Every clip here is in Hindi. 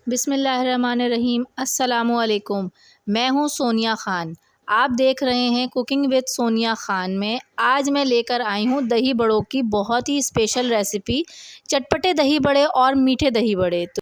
बिस्मिल्लाहिर्रहमानिर्रहीम। अस्सलामुअलैकुम। मैं हूँ सोनिया ख़ान। आप देख रहे हैं कुकिंग विद सोनिया ख़ान में। आज मैं लेकर आई हूँ दही बड़ों की बहुत ही स्पेशल रेसिपी, चटपटे दही बड़े और मीठे दही बड़े। तो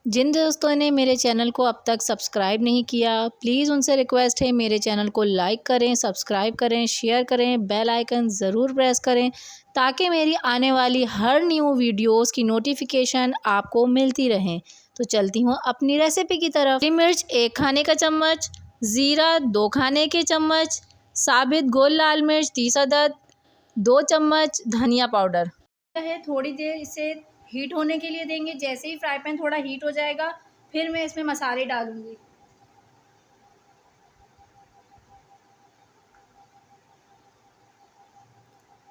जिन दोस्तों ने मेरे चैनल को अब तक सब्सक्राइब नहीं किया, प्लीज़ उनसे रिक्वेस्ट है मेरे चैनल को लाइक करें, सब्सक्राइब करें, शेयर करें, बेल आइकन ज़रूर प्रेस करें ताकि मेरी आने वाली हर न्यू वीडियोस की नोटिफिकेशन आपको मिलती रहें। तो चलती हूँ अपनी रेसिपी की तरफ। हरी मिर्च 1 खाने का चम्मच, ज़ीरा 2 खाने के चम्मच, साबित गोल लाल मिर्च 30 अदद, 2 चम्मच धनिया पाउडर है। थोड़ी देर इसे हीट होने के लिए देंगे। जैसे ही फ्राई पैन थोड़ा हीट हो जाएगा फिर मैं इसमें मसाले डालूंगी।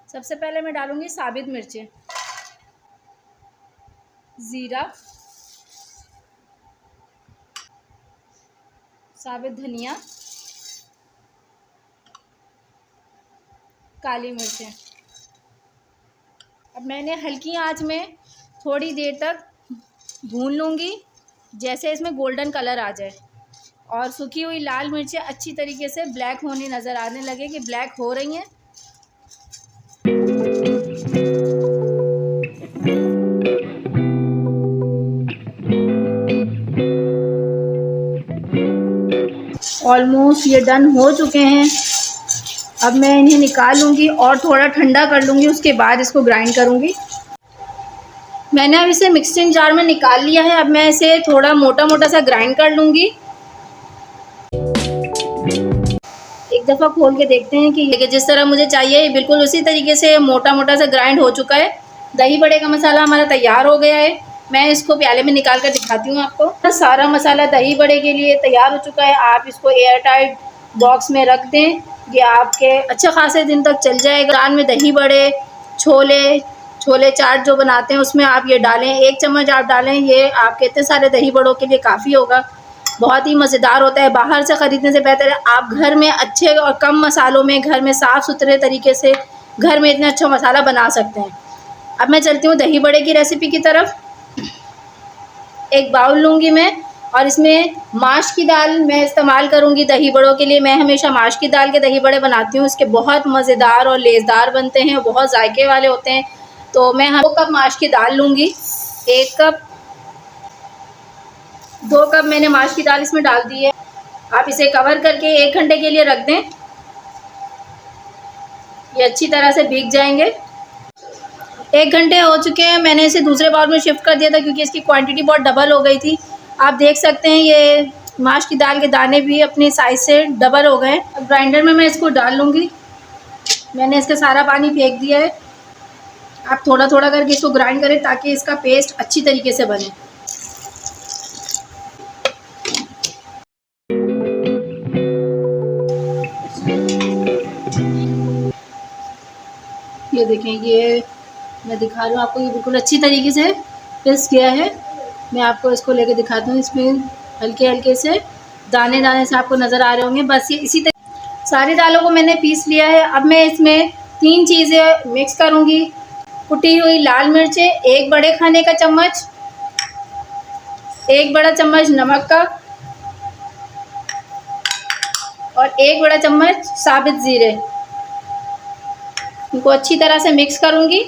सबसे पहले मैं डालूंगी साबित मिर्चें, ज़ीरा, साबित धनिया, काली मिर्चें। अब मैंने हल्की आंच में थोड़ी देर तक भून लूँगी, जैसे इसमें गोल्डन कलर आ जाए और सूखी हुई लाल मिर्चें अच्छी तरीके से ब्लैक होने नज़र आने लगे कि ब्लैक हो रही हैं। ऑलमोस्ट ये डन हो चुके हैं। अब मैं इन्हें निकाल लूँगी और थोड़ा ठंडा कर लूँगी, उसके बाद इसको ग्राइंड करूँगी। मैंने अब इसे मिक्सिंग जार में निकाल लिया है। अब मैं इसे थोड़ा मोटा मोटा सा ग्राइंड कर लूँगी। एक दफ़ा खोल के देखते हैं कि जिस तरह मुझे चाहिए बिल्कुल उसी तरीके से मोटा मोटा सा ग्राइंड हो चुका है। दही बड़े का मसाला हमारा तैयार हो गया है। मैं इसको प्याले में निकाल कर दिखाती हूँ आपको। सारा मसाला दही बड़े के लिए तैयार हो चुका है। आप इसको एयर टाइट बॉक्स में रख दें, ये आपके अच्छे खासे दिन तक चल जाएगा। दाल में दही बड़े, छोले चाट जो बनाते हैं उसमें आप ये डालें, 1 चम्मच आप डालें। ये आपके इतने सारे दही बड़ों के लिए काफ़ी होगा। बहुत ही मज़ेदार होता है। बाहर से ख़रीदने से बेहतर है आप घर में अच्छे और कम मसालों में, घर में साफ़ सुथरे तरीके से घर में इतना अच्छा मसाला बना सकते हैं। अब मैं चलती हूँ दही बड़े की रेसिपी की तरफ। एक बाउल लूँगी मैं और इसमें माश की दाल मैं इस्तेमाल करूँगी दही बड़ों के लिए। मैं हमेशा माश की दाल के दही बड़े बनाती हूँ। इसके बहुत मज़ेदार और लेज़दार बनते हैं, बहुत जायके वाले होते हैं। तो मैं 2 कप माश की दाल लूँगी। 2 कप मैंने माश की दाल इसमें डाल दी है। आप इसे कवर करके 1 घंटे के लिए रख दें, ये अच्छी तरह से भीग जाएंगे। 1 घंटे हो चुके हैं। मैंने इसे दूसरे बाउल में शिफ्ट कर दिया था क्योंकि इसकी क्वांटिटी बहुत डबल हो गई थी। आप देख सकते हैं ये माश की दाल के दाने भी अपने साइज़ से डबल हो गए। अब ग्राइंडर में मैं इसको डाल लूँगी। मैंने इसका सारा पानी फेंक दिया है। आप थोड़ा थोड़ा करके इसको ग्राइंड करें ताकि इसका पेस्ट अच्छी तरीके से बने। ये देखें, ये मैं दिखा रही हूँ आपको, ये बिल्कुल अच्छी तरीके से पीस गया है। मैं आपको इसको लेके दिखाती हूँ। इसमें हल्के हल्के से दाने दाने से आपको नज़र आ रहे होंगे। बस ये इसी तरह सारी दालों को मैंने पीस लिया है। अब मैं इसमें 3 चीज़ें मिक्स करूँगी। कुटी हुई लाल मिर्चें 1 बड़े खाने का चम्मच, 1 बड़ा चम्मच नमक का और 1 बड़ा चम्मच साबित ज़ीरे। इनको अच्छी तरह से मिक्स करूँगी।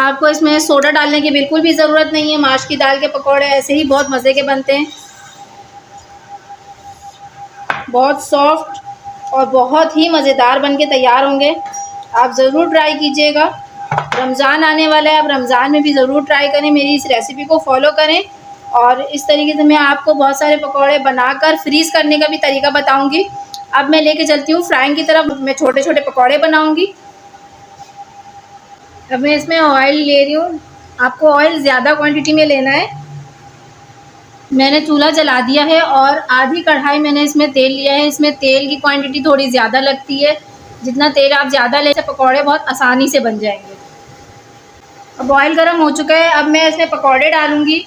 आपको इसमें सोडा डालने की बिल्कुल भी ज़रूरत नहीं है। माश की दाल के पकौड़े ऐसे ही बहुत मज़े के बनते हैं, बहुत सॉफ्ट और बहुत ही मज़ेदार बनके तैयार होंगे। आप ज़रूर ट्राई कीजिएगा। रमज़ान आने वाला है, आप रमज़ान में भी ज़रूर ट्राई करें। मेरी इस रेसिपी को फॉलो करें और इस तरीके से मैं आपको बहुत सारे पकौड़े बनाकर फ्रीज़ करने का भी तरीका बताऊंगी। अब मैं लेके चलती हूँ फ्राइंग की तरफ। मैं छोटे छोटे पकौड़े बनाऊंगी। अब मैं इसमें ऑयल ले रही हूँ। आपको ऑयल ज़्यादा क्वांटिटी में लेना है। मैंने चूल्हा जला दिया है और आधी कढ़ाई मैंने इसमें तेल लिया है। इसमें तेल की क्वांटिटी थोड़ी ज़्यादा लगती है। जितना तेल आप ज़्यादा ले, पकौड़े बहुत आसानी से बन जाएंगे। अब ऑयल गर्म हो चुका है। अब मैं इसमें पकौड़े डालूँगी।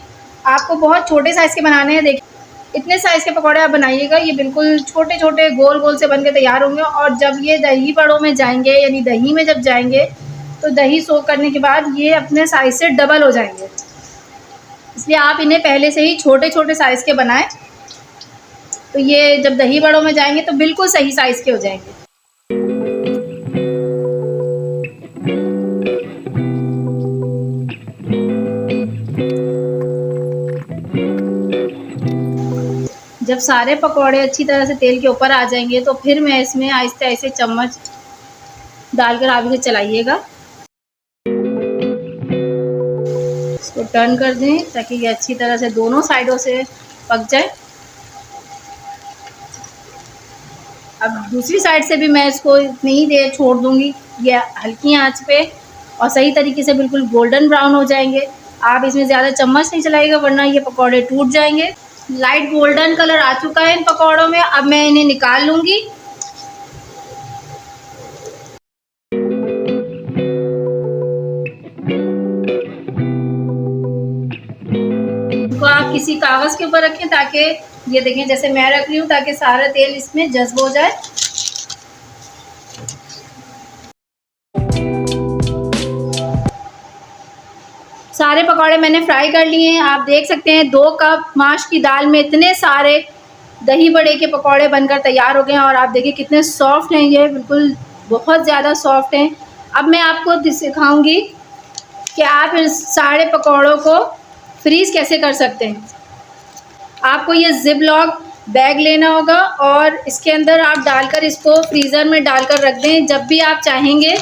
आपको बहुत छोटे साइज़ के बनाने हैं। देखिए, इतने साइज़ के पकौड़े आप बनाइएगा, ये बिल्कुल छोटे छोटे गोल गोल से बन के तैयार होंगे। और जब ये दही बड़ों में जाएंगे, यानी दही में जब जाएंगे, तो दही सोक करने के बाद ये अपने साइज़ से डबल हो जाएंगे, इसलिए आप इन्हें पहले से ही छोटे छोटे साइज़ के बनाएं, तो ये जब दही बड़ों में जाएंगे तो बिल्कुल सही साइज़ के हो जाएंगे। जब सारे पकौड़े अच्छी तरह से तेल के ऊपर आ जाएंगे तो फिर मैं इसमें आहिस्ते आहिस्ते चम्मच डालकर आप इसे चलाइएगा, इसको टर्न कर दें ताकि ये अच्छी तरह से दोनों साइडों से पक जाए। अब दूसरी साइड से भी मैं इसको इतनी ही देर छोड़ दूंगी, ये हल्की आंच पे, और सही तरीके से बिल्कुल गोल्डन ब्राउन हो जाएंगे। आप इसमें ज़्यादा चम्मच नहीं चलाइएगा वरना ये पकौड़े टूट जाएंगे। लाइट गोल्डन कलर आ चुका है इन पकौड़ों में, अब मैं इन्हें निकाल लूँगी। इनको आप किसी कागज़ के ऊपर रखें ताकि ये देखें जैसे मैं रख रही हूँ, ताकि सारा तेल इसमें जज्ब हो जाए। सारे पकौड़े मैंने फ्राई कर लिए हैं। आप देख सकते हैं 2 कप माश की दाल में इतने सारे दही बड़े के पकौड़े बनकर तैयार हो गए हैं, और आप देखिए कितने सॉफ्ट हैं, ये बिल्कुल बहुत ज़्यादा सॉफ्ट हैं। अब मैं आपको सिखाऊंगी कि आप इन सारे पकौड़ों को फ्रीज़ कैसे कर सकते हैं। आपको ये ज़िप-लॉक बैग लेना होगा और इसके अंदर आप डालकर इसको फ्रीज़र में डालकर रख दें। जब भी आप चाहेंगे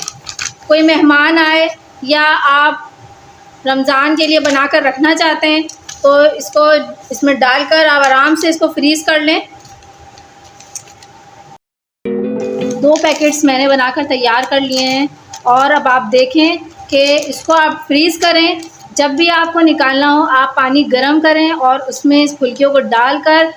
कोई मेहमान आए या आप रमज़ान के लिए बनाकर रखना चाहते हैं तो इसको इसमें डालकर आप आराम से इसको फ्रीज़ कर लें। 2 पैकेट्स मैंने बनाकर तैयार कर लिए हैं, और अब आप देखें कि इसको आप फ्रीज़ करें। जब भी आपको निकालना हो आप पानी गर्म करें और उसमें इस फुल्कियों को डालकर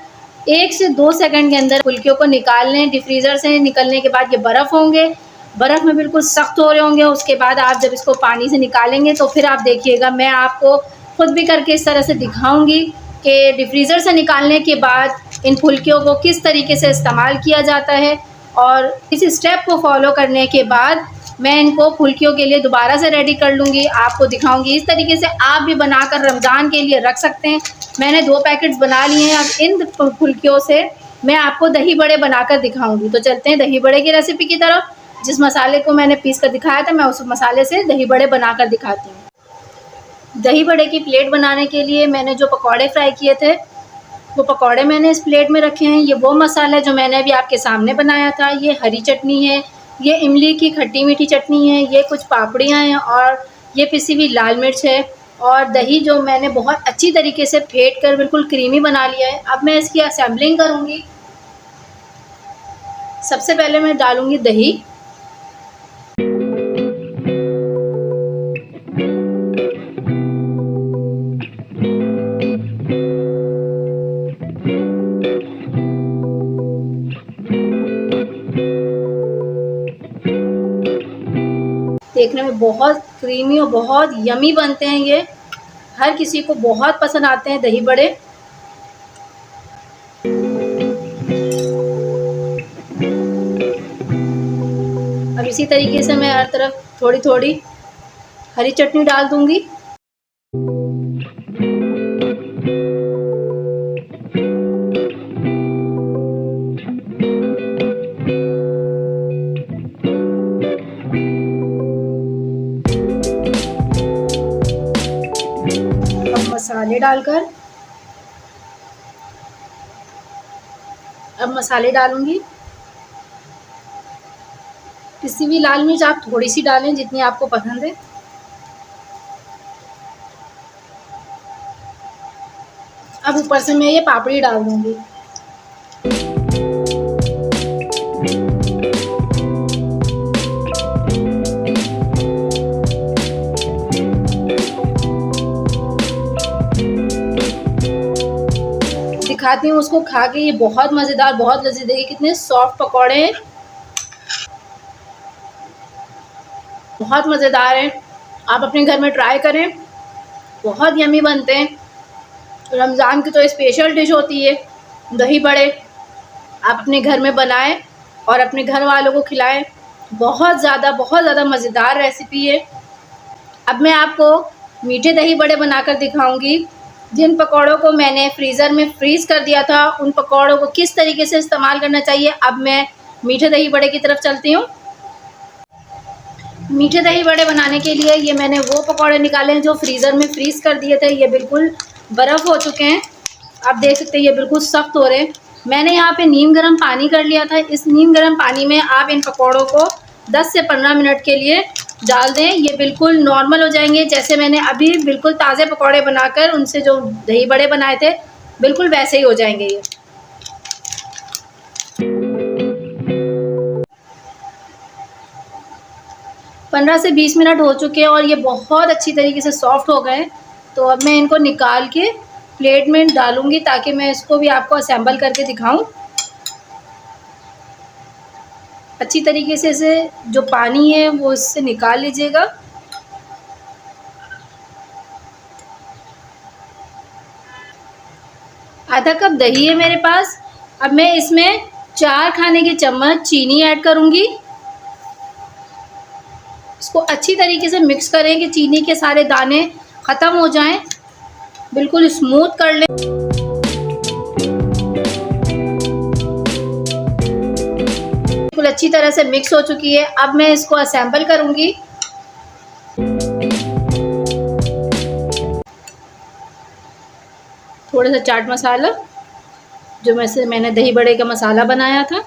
1 से 2 सेकंड के अंदर फुल्कियों को निकाल लें। डिफ्रीज़र से निकलने के बाद ये बर्फ़ होंगे, बर्फ़ में बिल्कुल सख्त हो रहे होंगे। उसके बाद आप जब इसको पानी से निकालेंगे तो फिर आप देखिएगा, मैं आपको खुद भी करके इस तरह से दिखाऊंगी कि डिफ्रीज़र से निकालने के बाद इन फुल्कियों को किस तरीके से इस्तेमाल किया जाता है। और इस स्टेप को फॉलो करने के बाद मैं इनको फुल्कियों के लिए दोबारा से रेडी कर लूँगी, आपको दिखाऊंगी। इस तरीके से आप भी बनाकर रमज़ान के लिए रख सकते हैं। मैंने 2 पैकेट्स बना लिए हैं। अब इन फुल्कियों से मैं आपको दही बड़े बनाकर दिखाऊंगी। तो चलते हैं दही बड़े की रेसिपी की तरफ। जिस मसाले को मैंने पीस कर दिखाया था, मैं उस मसाले से दही बड़े बनाकर दिखाती हूँ। दही बड़े की प्लेट बनाने के लिए मैंने जो पकौड़े फ्राई किए थे वो पकौड़े मैंने इस प्लेट में रखे हैं। ये वो मसाला है जो मैंने अभी आपके सामने बनाया था। ये हरी चटनी है, ये इमली की खट्टी मीठी चटनी है, ये कुछ पापड़ियाँ हैं, और ये पिसी हुई लाल मिर्च है, और दही जो मैंने बहुत अच्छी तरीके से फेंट कर बिल्कुल क्रीमी बना लिया है। अब मैं इसकी असेंबलिंग करूँगी। सबसे पहले मैं डालूँगी दही। देखने में बहुत क्रीमी और बहुत यमी बनते हैं। ये हर किसी को बहुत पसंद आते हैं दही बड़े। अब इसी तरीके से मैं हर तरफ थोड़ी थोड़ी हरी चटनी डाल दूंगी। मसाले डालकर अब मसाले डालूंगी। किसी भी लाल मिर्च आप थोड़ी सी डालें जितनी आपको पसंद है। अब ऊपर से मैं ये पापड़ी डाल दूंगी। दिखाती हूँ उसको खा के, ये बहुत मज़ेदार, बहुत लजीज। देखिए कितने सॉफ्ट पकौड़े हैं, बहुत मज़ेदार हैं। आप अपने घर में ट्राई करें, बहुत यमी बनते हैं। रमज़ान की तो स्पेशल डिश होती है दही बड़े। आप अपने घर में बनाएं और अपने घर वालों को खिलाएं, बहुत ज़्यादा मज़ेदार रेसिपी है। अब मैं आपको मीठे दही बड़े बनाकर दिखाऊंगी। जिन पकौड़ों को मैंने फ्रीज़र में फ्रीज़ कर दिया था, उन पकौड़ों को किस तरीके से इस्तेमाल करना चाहिए। अब मैं मीठे दही बड़े की तरफ चलती हूँ। मीठे दही बड़े बनाने के लिए ये मैंने वो पकौड़े निकाले हैं जो फ्रीज़र में फ्रीज़ कर दिए थे। ये बिल्कुल बर्फ़ हो चुके हैं। आप देख सकते हैं ये बिल्कुल सख्त हो रहे हैं। मैंने यहाँ पे नीम गर्म पानी कर लिया था। इस नीम गर्म पानी में आप इन पकौड़ों को 10 से 15 मिनट के लिए डाल दें। ये बिल्कुल नॉर्मल हो जाएंगे, जैसे मैंने अभी बिल्कुल ताज़े पकौड़े बनाकर उनसे जो दही बड़े बनाए थे, बिल्कुल वैसे ही हो जाएंगे ये। 15 से 20 मिनट हो चुके हैं और ये बहुत अच्छी तरीके से सॉफ्ट हो गए। तो अब मैं इनको निकाल के प्लेट में डालूंगी ताकि मैं इसको भी आपको असेंबल करके दिखाऊं। अच्छी तरीके से इसे जो पानी है वो इससे निकाल लीजिएगा। आधा कप दही है मेरे पास। अब मैं इसमें 4 खाने के चम्मच चीनी ऐड करूंगी। इसको अच्छी तरीके से मिक्स करें कि चीनी के सारे दाने ख़त्म हो जाएं, बिल्कुल स्मूथ कर लें। बिल्कुल अच्छी तरह से मिक्स हो चुकी है। अब मैं इसको असेंबल करूंगी। थोड़ा सा चाट मसाला, जो मैंने दही बड़े का मसाला बनाया था,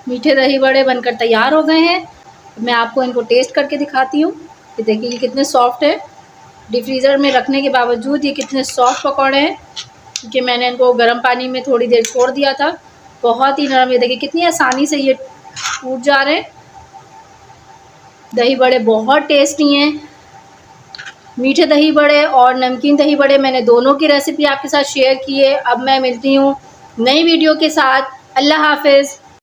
मीठे दही बड़े बनकर तैयार हो गए हैं। मैं आपको इनको टेस्ट करके दिखाती हूँ। ये देखिए ये कितने सॉफ्ट है। डीप फ्रीज़र में रखने के बावजूद ये कितने सॉफ्ट पकौड़े हैं, क्योंकि मैंने इनको गर्म पानी में थोड़ी देर छोड़ दिया था। बहुत ही नरम, ये देखिए कितनी आसानी से ये टूट जा रहे हैं। दही बड़े बहुत टेस्टी हैं। मीठे दही बड़े और नमकीन दही बड़े मैंने दोनों की रेसिपी आपके साथ शेयर की है। अब मैं मिलती हूँ नई वीडियो के साथ। अल्लाह हाफ़िज़।